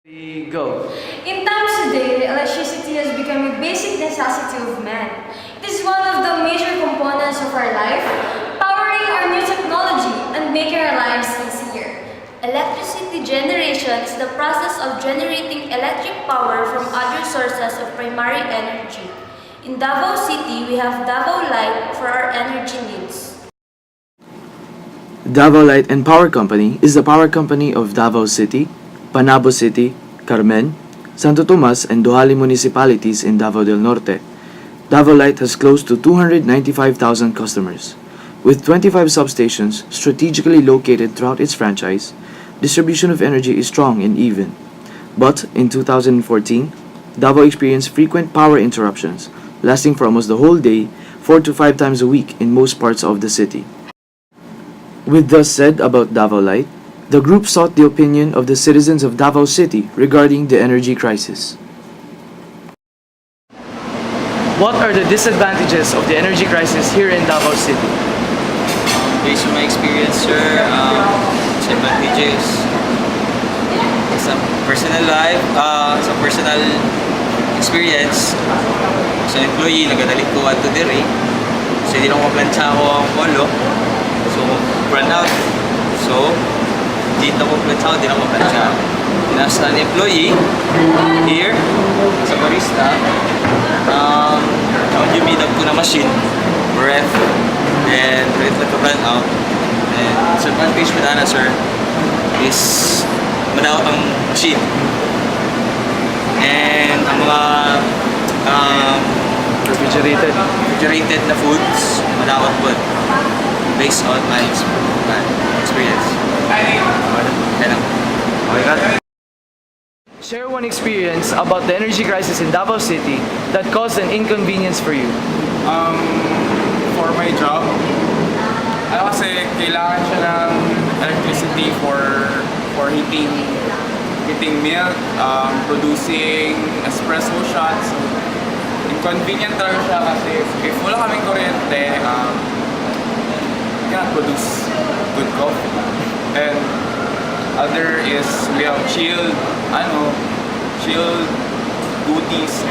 We go. In times today, electricity has become a basic necessity of man. It is one of the major components of our life, powering our new technology and making our lives easier. Electricity generation is the process of generating electric power from other sources of primary energy. In Davao City, we have Davao Light for our energy needs. Davao Light and Power Company is the power company of Davao City, Panabo City, Carmen, Santo Tomas, and Dohali municipalities in Davao del Norte. Davao Light has close to 295,000 customers. With 25 substations strategically located throughout its franchise, distribution of energy is strong and even. But in 2014, Davao experienced frequent power interruptions, lasting for almost the whole day, 4 to 5 times a week in most parts of the city. With thus said about Davao Light, the group sought the opinion of the citizens of Davao City regarding the energy crisis. What are the disadvantages of the energy crisis here in Davao City? Based on my experience, sir, disadvantages sa personal life, sa personal experience, sa employee, nagadali ko ato diri. Kasi di lang maplansya ako ang polo. So, run out. So, di na maplansya, di na maplansya. As an employee, here, sa barista, ang humidap ko na machine, ref, and ref na to run out. And disadvantage with Ana, sir, is madawat ang machine. And ang mga refrigerated na foods, madawat po. Based on my experience. Share one experience about the energy crisis in Davao City that caused an inconvenience for you. For my job, kasi kailangan siya ng electricity for heating milk, producing espresso shots. So, inconvenient talaga siya kasi if wala kaming kuryente, cannot produce good coffee. And other is we have chilled goodies.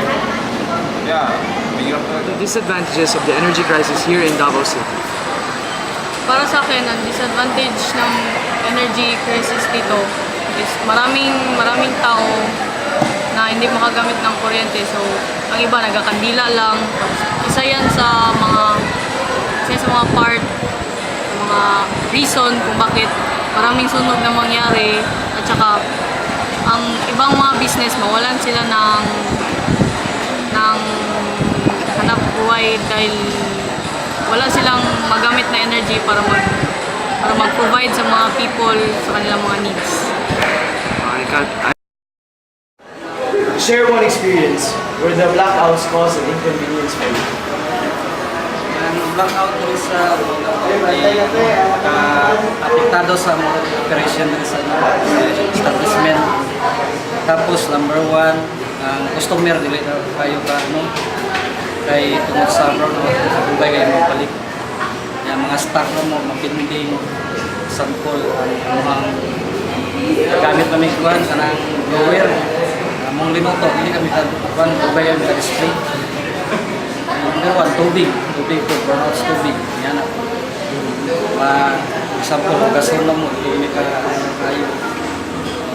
Yeah, The disadvantages of the energy crisis here in Davao City. Para sa akin, ang disadvantage ng energy crisis dito is maraming tao na hindi makagamit ng kuryente. So, ang iba nagkakandila lang. Isa yan sa mga part, mga reason kung bakit maraming sunog na mangyari, at saka ang ibang mga business mawalan sila ng hanap buhay dahil wala silang magamit na energy para mag-provide sa mga people sa kanilang mga needs. Share one experience where the blackouts caused an inconvenience for you. Ang blackout dito sa apektado sa mga operation sa establishment. Tapos number one, ang customer dili na kayo kay tungod sa brown kung kayo mabalik. Yung mga stock mo mapinding sample ang mga gamit na may kuhan kanang blower. Mong linuto, hindi kami kuhan kubayan sa display. Number one, tubig po, burnouts tubig. Yan ako. Example, kung gasol mo, hindi ka kayo.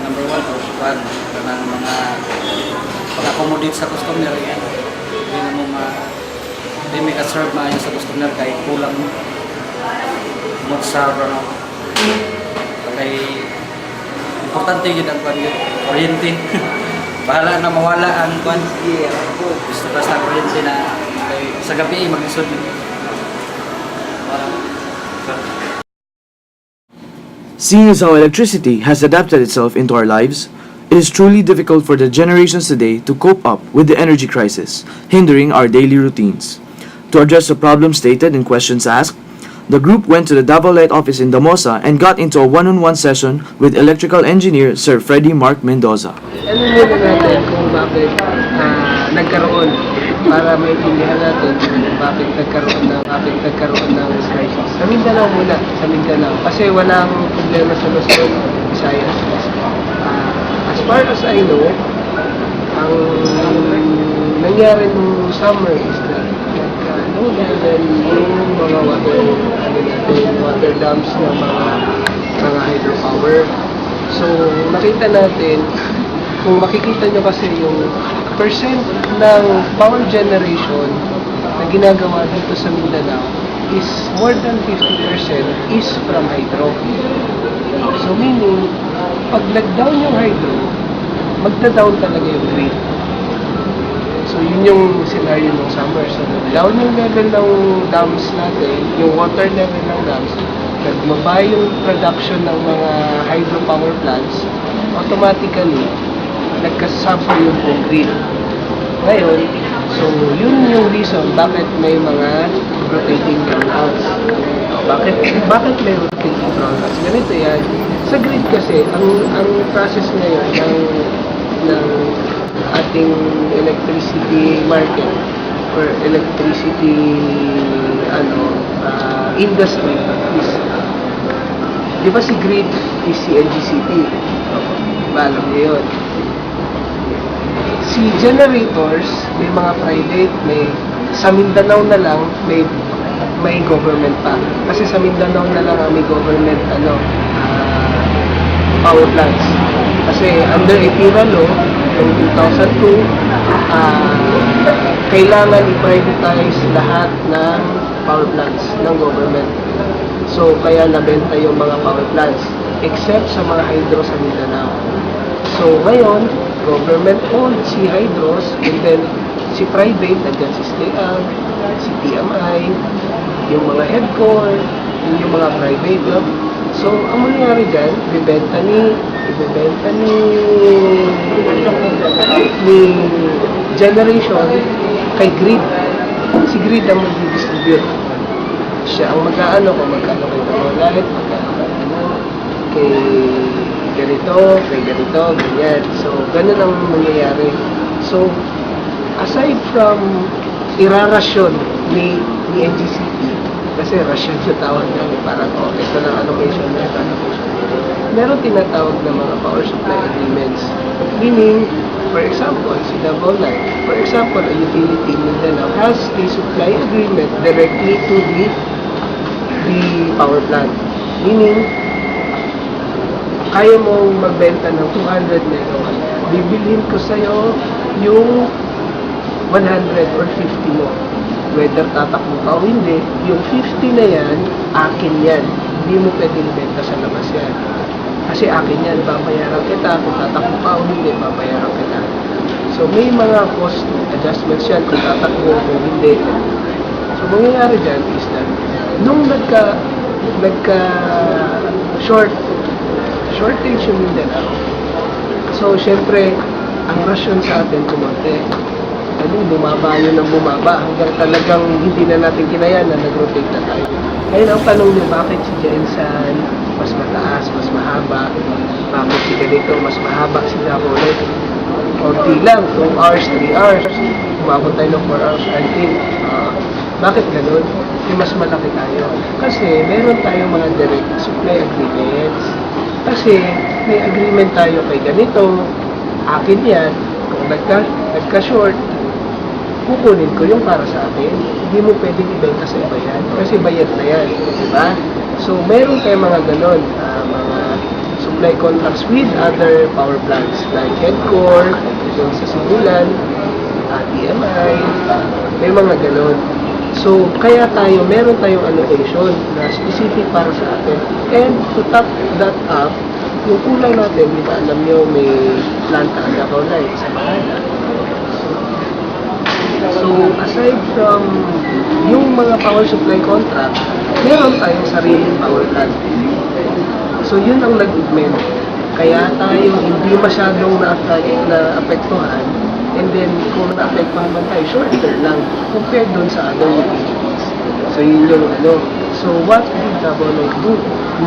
Number one, kuhan, kanang mga pag-accommodate sa customer. Hindi may ka-serve maayon sa customer kahit kulang mo. Tungod sa burnout. Kaya, importante yun ang kuryente. Bahala na mawala ang kuwan. Basta kuryente na sa gabi mag-isod. Seeing as how electricity has adapted itself into our lives, it is truly difficult for the generations today to cope up with the energy crisis, hindering our daily routines. To address the problem stated and questions asked, the group went to the Davao Light office in Damosa and got into a one-on-one session with electrical engineer Sir Freddy Mark Mendoza. Ano muna natin kung bakit nagkaroon para maintindihan natin bakit nagkaroon ng crisis. Sa Mindanao muna, sa Mindanao. Kasi walang problema sa Luzon, Visayas. As far as I know, ang nangyari nung summer is that low level yung mga water dams ng mga hydropower. So, nakita natin, kung makikita nyo kasi yung percent ng power generation na ginagawa dito sa Mindanao is more than 50% is from hydro. So, meaning, pag nag-down yung hydro, magda-down talaga yung grid. So, yun yung scenario ng summer. So, down yung level ng dams natin, yung water level ng dams, nagbaba yung production ng mga hydropower plants, automatically, nagkasuffer yung grid. Ngayon, so, yun yung reason bakit may mga rotating brownouts. Bakit may rotating brownouts? Ganito yan. Sa grid kasi, ang process ngayon ng ating electricity market or electricity industry is, di ba si grid is si NGCP? Alam niyo yun. Si generators, may mga private, may sa Mindanao na lang may government pa. Kasi sa Mindanao na lang may government power plants. Kasi under EPIRA law, noong 2002, kailangan i-privatize lahat ng power plants ng government. So, kaya nabenta yung mga power plants, except sa mga hydro sa Mindanao. So, ngayon, government-owned si hydros, and then si private, nandiyan si STEAG, si TMI, yung mga headcore, yung mga private, no? So, ang mangyayari dyan, ibibenta ni generation kay grid. Si grid ang mag-distribute. Siya ang mag-aano kung magkano kayo ng light, magkano kay ganito, ganyan. So, ganun ang mangyayari. So, aside from irarasyon ni NGCP, kasi rasyon sa tawag namin, parang ito lang allocation, meron tinatawag na mga power supply agreements. Meaning, for example, si Davao Light, for example, a utility in Mindanao has a supply agreement directly to the power plant. Meaning, kaya mong magbenta ng 200 megawatt, bibilhin ko sa'yo yung 100 or 50 mo. Whether tatakbo ka o hindi, yung 50 na yan, akin yan. Hindi mo pwedeng benta sa labas yan. Kasi akin yan, babayaran kita. Kung tatakbo ka o hindi, babayaran kita. So, may mga cost adjustments yan kung tatakbo o hindi. So, mangyayari dyan is that, nung shortage yung Mindanao. So, syempre, ang rasyon sa atin kumonte. Bumaba yun ng bumaba hanggang talagang hindi na natin kinaya na nag-rotate na tayo. Ngayon, ang tanong nyo, bakit si Jensen mas mataas, mas mahaba? Bakit si ganito, mas mahaba si Davao Light? Konti lang, 2 hours, 3 hours. Umabot tayo ng 4 hours, I think. Bakit ganun? Kasi mas malaki tayo. Kasi meron tayong mga direct supply agreements. Kasi may agreement tayo kay ganito, akin yan. Kung nagka-short, kukunin ko yung para sa akin. Hindi mo pwedeng ibenta sa iba yan. Kasi bayad na yan. Diba? So, meron tayong mga ganon. Mga supply contracts with other power plants like Headcore, yung sa Sibulan, TMI, may mga ganon. So, kaya meron tayong allocation na specific para sa atin. And to top that up, yung kulang natin, di ba alam nyo, may planta ang Davao Light sa Bahala. So, aside from yung mga power supply contract, meron tayong sariling power plant. So, yun ang nag-augment. Kaya tayo hindi masyadong na-apektuhan. And then, kung na-apektuhan man tayo, shorter lang compared doon sa other utilities. So, yun yung So, what did Davao Light do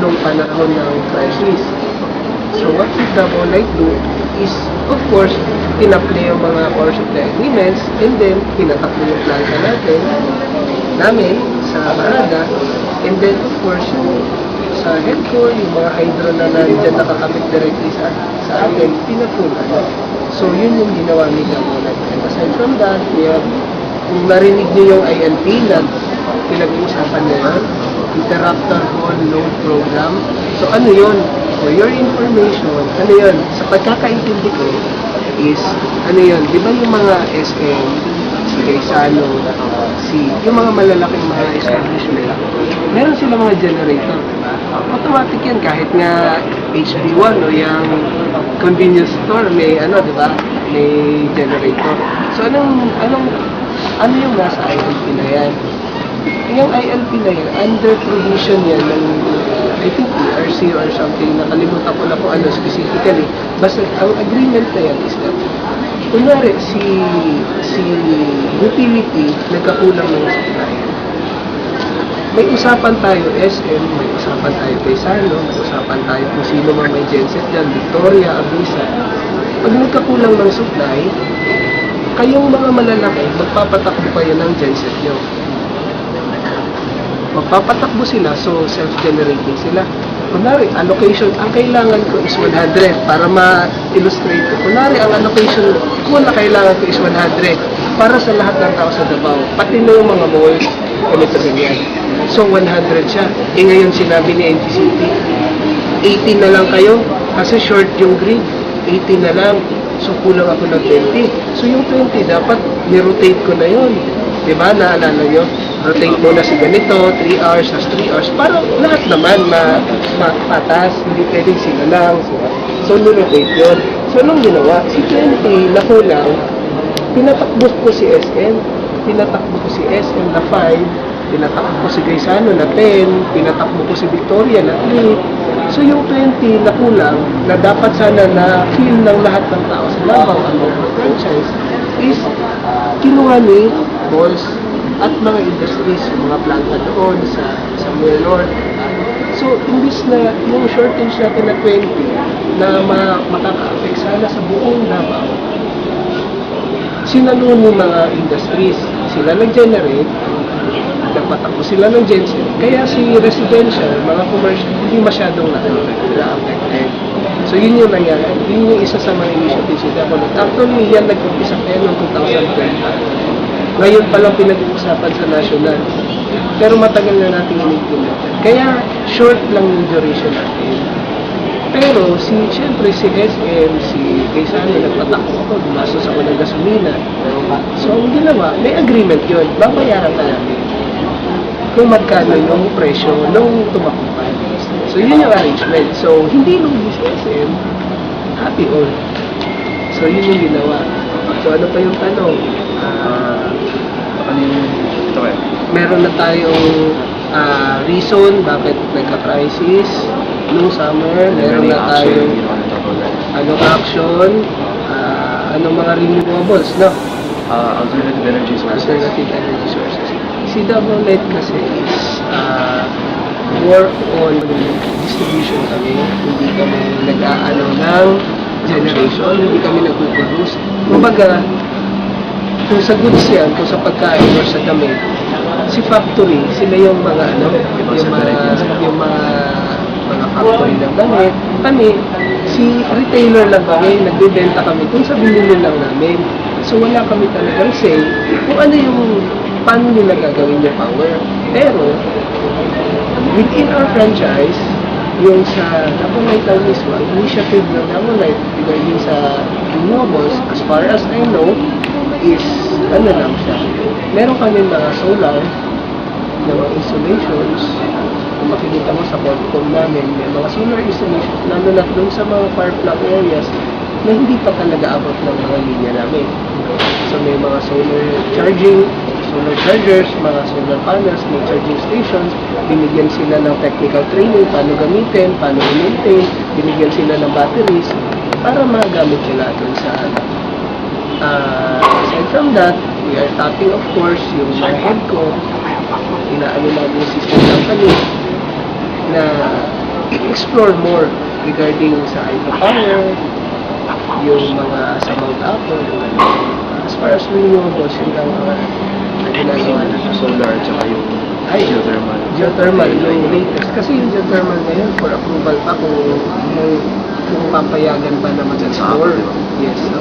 nung panahon ng crisis? So, what did Davao Light do is, of course, tinaplay yung mga power supply agreements, and then, tinatakbo yung planta namin sa Barada, and then, of course, sa headcore, yung mga hydro na nandyan nakakabit directly sa atin, pinapunan. So yun yung ginawa ni Davao Light. And aside from that, we have, kung narinig niyo yung ILP na pinag-uusapan na yun, Interrupter Wall Load Program. So ano yun? For your information, ano yun? Sa pagkakaintindi ko is, ano yun? Di ba yung mga SM, si Gaisano, yung mga malalaking mga establishment, meron sila mga generator, diba? Automatic yan kahit nga HB1 o yung convenience store may ano, diba? May generator. So ano yung nasa ILP na yan? Yung ILP na yan, under provision yan ng I think PRC or something, nakalimutan ko na kung ano specifically. Basta ang agreement na yan is that kunwari si utility nagkakulang ng supply. May usapan tayo SM, may usapan tayo Paisano, may usapan tayo kung sino man may genset dyan, Victoria, Abisa. Pag nagkakulang ng supply, kayong mga malalaki, magpapatakbo kayo ng genset nyo. Magpapatakbo sila, so self-generating sila. Kunwari, allocation, ang kailangan ko is 100 para ma-illustrate ko. Kunwari, ang allocation ko na kailangan ko is 100 para sa lahat ng tao sa Davao. Pati na yung mga malls, ganito ganyan. So, 100 siya. Ngayon sinabi ni NTCT, 80 na lang kayo kasi short yung grid. 80 na lang. So, kulang ako ng 20. So, yung 20, dapat ni-rotate ko na yun. Diba? Naalala nyo? Rotate muna si ganito, 3 hours, as 3 hours, para lahat naman mapatas, hindi pwedeng sila lang. So, ni-rotate yun. So, anong ginawa? Si 20 na kulang, pinatakbo ko si SM, pinatakbo ko si SM na 5, pinatakbo ko si Gaisano na 10, pinatakbo ko si Victoria na 3. So, yung 20 na kulang, na dapat sana na feel ng lahat ng tao sa Davao under franchise, is kinuha ni malls at mga industries, mga planta doon sa North. So, imbis na yung shortage natin na 20 na makaka-affect sana sa buong Davao, sinalo ng mga industries. Sila nag-generate, nagpatakbo sila ng genset. Kaya si residential, mga commercial, hindi masyadong na-affected. So, yun yung nangyari. Yun yung isa sa mga initiatives sa Davao. Actually, yan nag-umpisa kaya noong 2020. Ngayon pa lang pinag-uusapan sa national. Pero matagal na natin in-implement. Kaya short lang yung duration natin. Pero siyempre si SM, si Gaisano, nagpatakbo ako, gumastos ako ng gasolina. So ang ginawa, may agreement yun. Babayaran ka namin kung magkano yung presyo nung tumakbo pa. So yun yung arrangement. So hindi lugi si SM, happy all. So yun yung ginawa. So ano pa yung tanong? Meron na tayong reason bakit nagka-crisis nung summer. Meron na tayong action, mga renewables, no? Alternative energy sources. Alternative energy sources. Si Davao Light kasi is work on distribution kami. Hindi kami nag-aano ng generation, hindi kami nag-produce. Kumbaga, kung sa goods yan, kung sa pagkain or sa damit, si factory, sila yung mga mga factory ng damit. Kami, si retailer lang kami, nagbebenta kami kung sa binili lang namin. So wala kami talagang say kung ano paano nila gagawin yung power. Pero, within our franchise, yung sa Davao Light lang mismo, initiative ng Davao Light regarding sa renewables, as far as I know, is lang siya. Meron kami mga solar na mga installations. Kung makikita mo sa Qualcomm namin, may mga solar installations lalo na doon sa mga far flung areas na hindi pa talaga abot ng mga linya namin. So may mga solar chargers, mga solar panels, mga charging stations, binigyan sila ng technical training, paano gamitin, paano i-maintain, binigyan sila ng batteries para magamit nila doon sa aside from that, we are tapping of course yung mga head ko, inaano namin yung system company na i-explore more regarding sa hydropower, yung mga sa Mount Apple, as far as renewables, yun lang ginagawa na. Solar at saka yung Ay, geothermal. geothermal, yung latest. Kasi yung geothermal ngayon, for approval pa kung papayagan ba na mag-explore. Yes, so,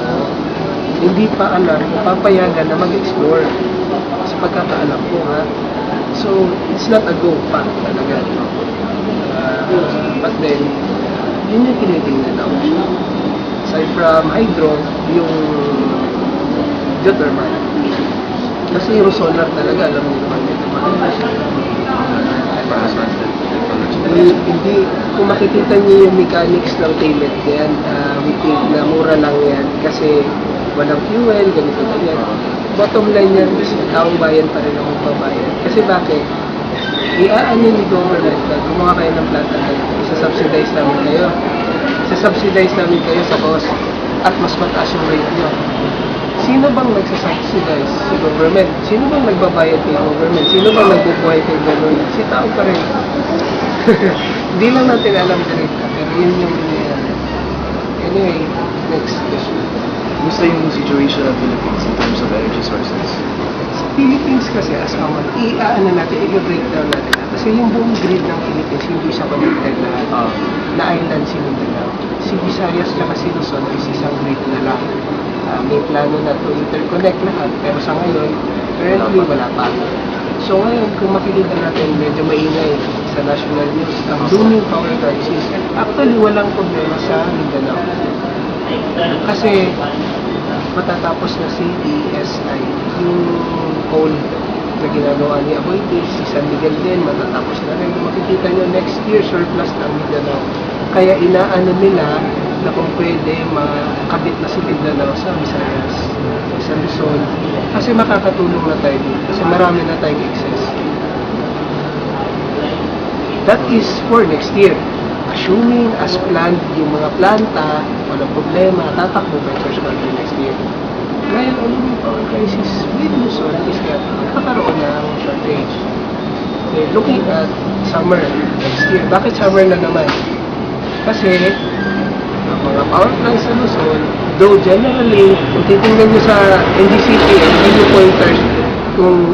hindi pa alam kung papayagan na mag-explore. Sa pagkakaalam ko, ha. So, it's not a go pa talaga. But then, yun yung tinitingnan ako. Aside from hydro, yung geothermal. Kasi yung solar talaga, alam niyo naman ito. Hindi, kung makikita niyo yung mechanics ng payment yan, we think na mura lang yan kasi walang fuel, ganito ganyan. Bottom line yan is taong bayan pa rin ang magbabayad. Kasi bakit? Iaano ni government na gumawa kayo ng planta na isa-subsidize namin kayo. Isa-subsidize namin kayo sa cost at mas mataas yung rate nyo. Sino bang nagsasubsidize? Si government. Sino bang nagbabayad kay government? Sino bang nagbubuhay kay government? Si tao pa rin. Hindi lang natin alam direct, pero yun yung nangyayari. Anyway, next question. Gusto yung situation ng Philippines in terms of energy sources? Sa Philippines kasi, as common, i-breakdown natin. Kasi yung buong grid ng Philippines, hindi siya connected lahat. Na island si Mindanao. Si Visayas at si Luzon is isang grid na lang. May plano na to interconnect lahat, pero sa ngayon, currently wala pa. So ngayon, kung makikita natin, medyo maingay sa national news, ang looming power crisis, actually walang problema sa Mindanao. Kasi matatapos na si ESI, yung coal na ginagawa ni Aboitiz, si San Miguel din, matatapos na rin. Makikita nyo, next year, surplus ng Mindanao. Kaya inaano nila na kung pwede makabit na si Mindanao sa Visayas, sa Luzon, kasi makakatulong na tayo dito, kasi marami na tayong excess. That is for next year. Assuming as planned yung mga planta, walang problema, tatakbo by first quarter next year. Ngayon, ang looming power crisis with Luzon is that magkakaroon ng shortage. Okay, looking at summer next year. Bakit summer na naman? Kasi ang mga power plants sa Luzon, though generally, kung titingnan nyo sa NDCP and new pointers, kung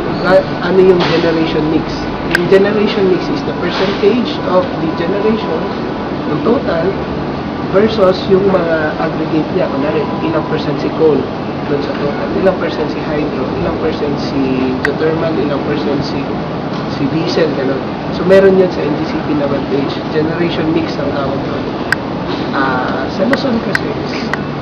ano yung generation mix. Yung generation mix is the percentage of the generation ng total versus yung mga aggregate niya. Kunwari, ilang percent si coal doon sa total, ilang percent si hydro, ilang percent si geothermal, ilang percent si diesel, gano'n. So, meron yun sa NDCP na page. Generation mix ang tawag doon. Sa Luzon kasi,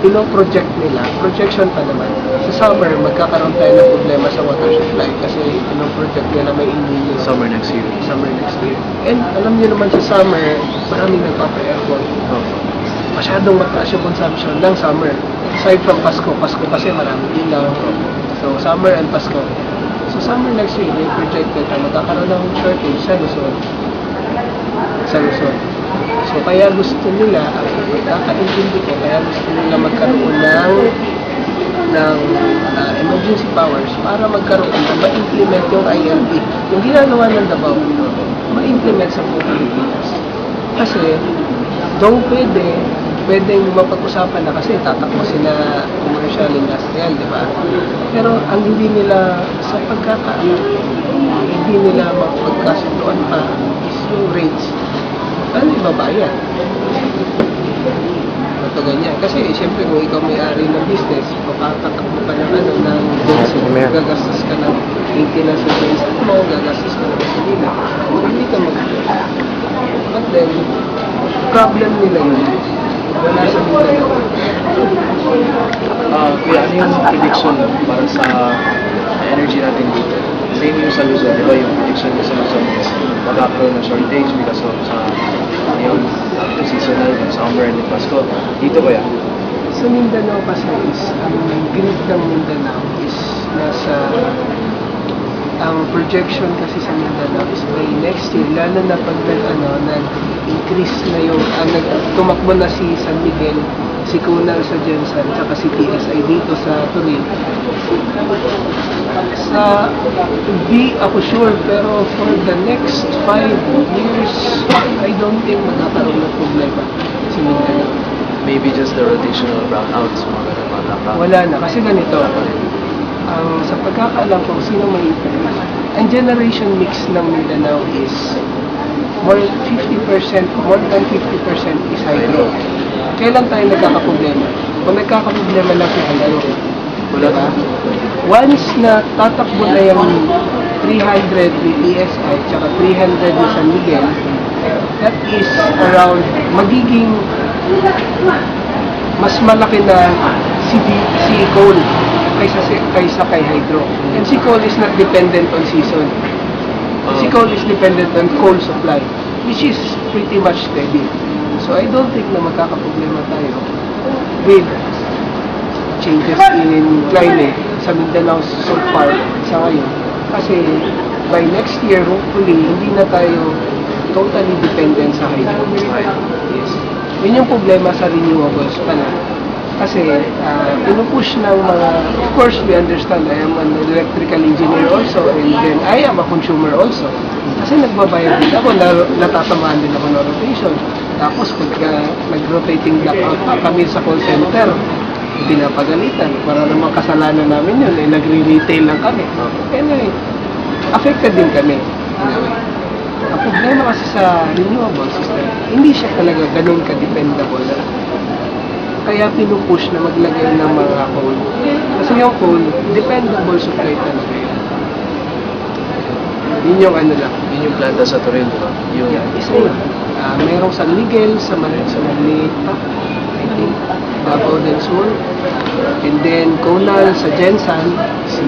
pino-project nila, projection pa naman. Sa summer, magkakaroon tayo ng problema sa water supply kasi pino-project nila may inilin. Summer next year. Summer next year. And alam niyo naman sa summer, maraming nagpapa-aircon. Masyadong mataas yung consumption ng summer. Aside from Pasko kasi maraming ilaw. So, summer and Pasko. So, summer next year, may projected na magkakaroon ng shortage sa Luzon. So, kaya gusto nila, kakaintindi ko, kaya gusto nila magkaroon ng emergency powers para magkaroon na ma-implement yung ILP. Yung ginagawa ng Davao, ma-implement sa buong Pilipinas. Kasi, though pwedeng mapag-usapan na kasi tatakbo sila commercial industrial, di ba? Pero ang hindi nila sa pagkakaalam, hindi nila mapagkasunduan pa is yung rates. Ano ibabayad? Ito ganyan. Kasi siyempre kung ikaw may-ari ng business, papatakak mo pa ng gagastos ka ng maintenance sa bensin mo, gagastos ka ng gasolina. Hindi ka But then, problem nila yun. Wala sa Mindanao. Kuya, ano yung prediction para sa energy natin dito? Same yung sa Luzon, di ba? Yung prediction mo sa Luzon is magkakaroon ng shortage because of sa yung seasonal ng summer and Pasko. Dito kaya? Sa Mindanao kasi is, ang grid ng Mindanao is nasa, ang projection kasi sa Mindanao is by next year, lalo na pag nag-increase na yung, tumakbo na si San Miguel, si Kunal sa Jensen, saka si PSI dito sa Turin. Hindi ako sure, pero for the next 5 years, I don't think magkakaroon ng problema si Mindanao. Maybe just the rotational brownouts, mga ganun. Wala na, kasi ganito. ang sa pagkakaalam ko, sino may ang generation mix ng Mindanao is more than 50% is hydro. Kailan tayo nagkakaproblema? Kung nagkakaproblema lang sa hydro. Wala ba? Once na tatakbo na yung 300 ni PSI tsaka 300 ni San Miguel, that is around magiging mas malaki na si coal kaysa kay hydro. And si coal is not dependent on season. Si coal is dependent on coal supply, which is pretty much steady. So I don't think na magkakaproblema tayo with changes in climate sa Mindanao so far sa ngayon. Kasi by next year, hopefully, hindi na tayo totally dependent sa hydro. Yes. Yun yung problema sa renewables pala. Kasi pinupush ng mga, of course we understand, I am an electrical engineer also, and then I am a consumer also. Kasi nagbabayad din ako, natatamaan din ako ng rotation. Tapos pagka nag-rotating blackout pa kami sa call center, pinapagalitan. Para naman kasalanan namin yun, nagre-retail lang kami. Anyway, affected din kami. Anyway, ang problema kasi sa renewables is that hindi siya talaga ganun ka-dependable. Kaya pinupush na maglagay ng mga coal. Kasi yung coal, dependable supply talaga yun. Yun yung ano lang. Yun yung planta sa Toril, di ba? Yung Isa yun. Merong San Miguel sa Manila pa. I think Davao del Sur. And then Conal sa Jensan. So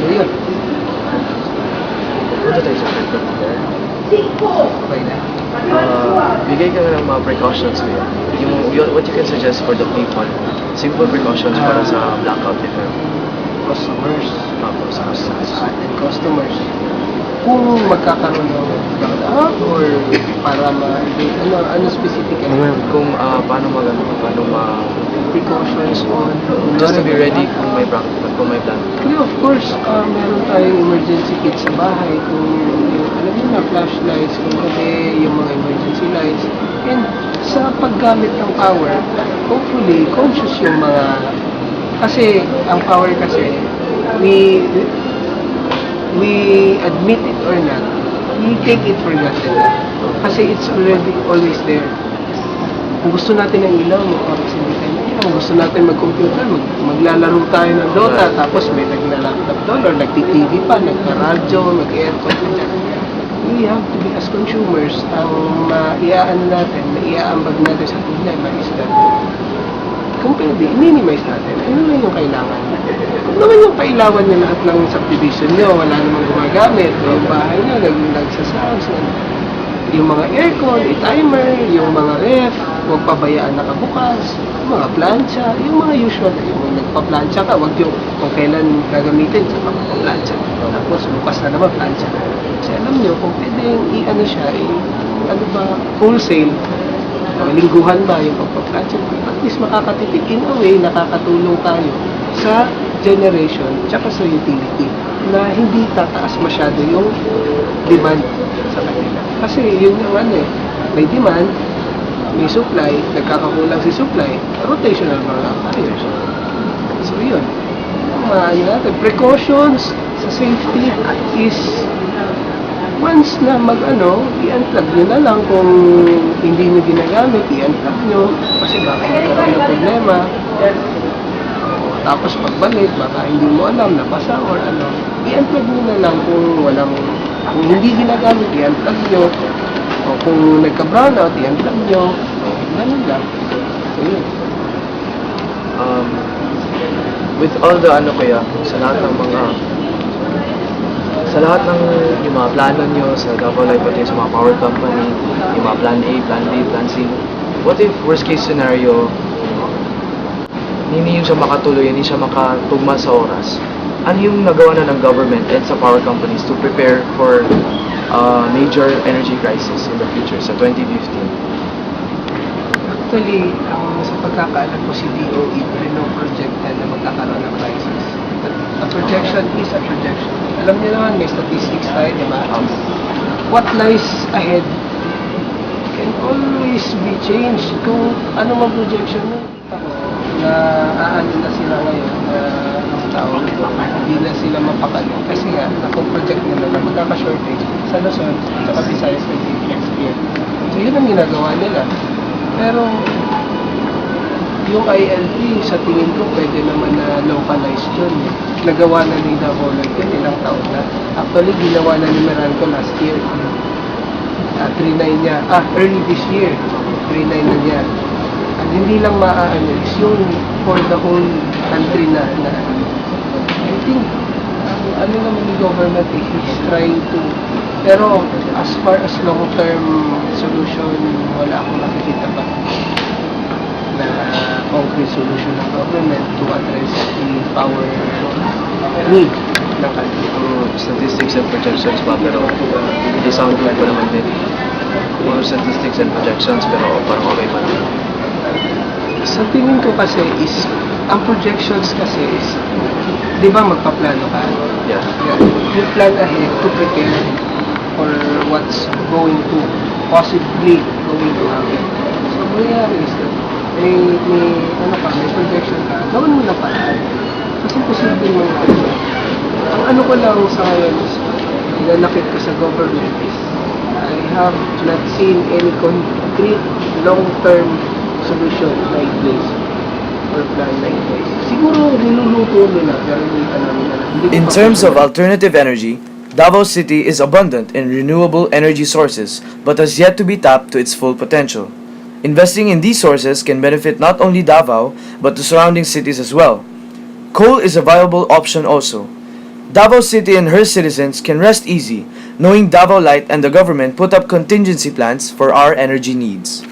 yun. punta tayo sa frequent flare. Okay na. Bigay ka na ng mga precautions ngayon. What you can suggest for the people, simple precautions para sa blackout effect. Customers. Sa And customers. Kung magkakaroon ng blackout or para ano specific kung paano precautions on just to be ready kung may blackout. Yeah, of course, meron tayong emergency kit sa bahay kung alam mo na flashlights, kung yung mga emergency lights. And sa paggamit ng power, hopefully conscious yung mga kasi ang power kasi we admit it or not, we take it for granted. Kasi it's already always there. Kung gusto natin ng ilaw, hindi tayo ng ilaw. Kung gusto natin mag-computer, maglalaro tayo ng Dota, tapos may nagla-laptop doon, or nagti-TV pa, nagka-radyo, nag-aircon pa dyan. We have to be, as consumers, ang maiaambag natin sa problema is that, kung pwede, minimize natin. Ano lang yung kailangan? Kung naman yung kailangan nyo lahat ng subdivision nyo, wala namang gumagamit, yung bahay nyo, nagsasounds, yung mga aircon, i-timer, yung mga ref, huwag pabayaan nakabukas, yung mga plancha, yung mga usual, yung nagpa-plancha ka, huwag yung kung kailan gagamitin, saka magpa-plancha. Tapos bukas na naman plancha. Kasi alam nyo, kung pwedeng i-ano siya, wholesale, lingguhan ba yung pagpa-plancha, at least makakatipid. In a way, nakakatulong tayo sa generation, tsaka sa utility, na hindi tataas masyado yung demand sa kanila. Kasi yun yung may demand, may supply, nagkakakulang si supply, rotational mga tayo. So yun. Natin, precautions sa safety is once na i-unplug nyo na lang kung hindi nyo ginagamit, i-unplug nyo kasi baka magkaroon ng problema. Tapos pagbalik, baka hindi mo alam, nabasa or i-unplug nyo na lang kung hindi ginagamit, i-unplug nyo. O kung nagka-brownout, i-unplug nyo. Ganun lang. So, yun. With all the sa lahat ng yung mga plano nyo sa Davao Light, pati sa mga power company, yung mga plan A, plan B, plan C, what if worst case scenario, hindi siya makatuloy, hindi siya makatugma sa oras? Ano yung nagawa na ng government and sa power companies to prepare for major energy crisis in the future sa 2015? Actually, sa pagkakaalam ko si DOE, project na magkakaroon ng crisis. But a projection is a projection. Alam niyo naman, may statistics tayo, di ba? What lies ahead can always be changed. Kung ano mang projection mo, na aano na sila ngayon, tawag ito, hindi na sila mapakali kasi nga napoproject nila na magkaka-shortage sa Luzon at Visayas next year. So yun ang ginagawa nila. Pero yung ILP sa tingin ko pwede naman na localized yun. Nagawa na ni Davao Light yun ilang taon na. Actually ginawa na ni Meralco last year. 3.9 niya. Early this year. 3.9 na niya. At hindi lang maaano is yung for the whole country na I think ano naman yung government is trying to, pero as far as long term solution wala akong nakikita pa na concrete solution ng government to address the power need ng country. Statistics and projections pa, pero hindi sound like pa naman din. Puro statistics and projections, pero parang okay pa naman. Sa tingin ko kasi is, ang projections kasi is, di ba magpaplano ka? Yeah. You plan ahead to prepare for what's going to, possibly going to happen. So, mangyayari is that, may projection ka, gawin mo na paraan. Kasi posibleng mangyari. Ang ano ko lang sa ngayon is, nanakit ko sa government is, I have not seen any concrete long-term solution like this or plan like this. Siguro niluluto nila pero hindi pa namin alam. In terms of alternative energy, Davao City is abundant in renewable energy sources but has yet to be tapped to its full potential. Investing in these sources can benefit not only Davao but the surrounding cities as well. Coal is a viable option also. Davao City and her citizens can rest easy knowing Davao Light and the government put up contingency plans for our energy needs.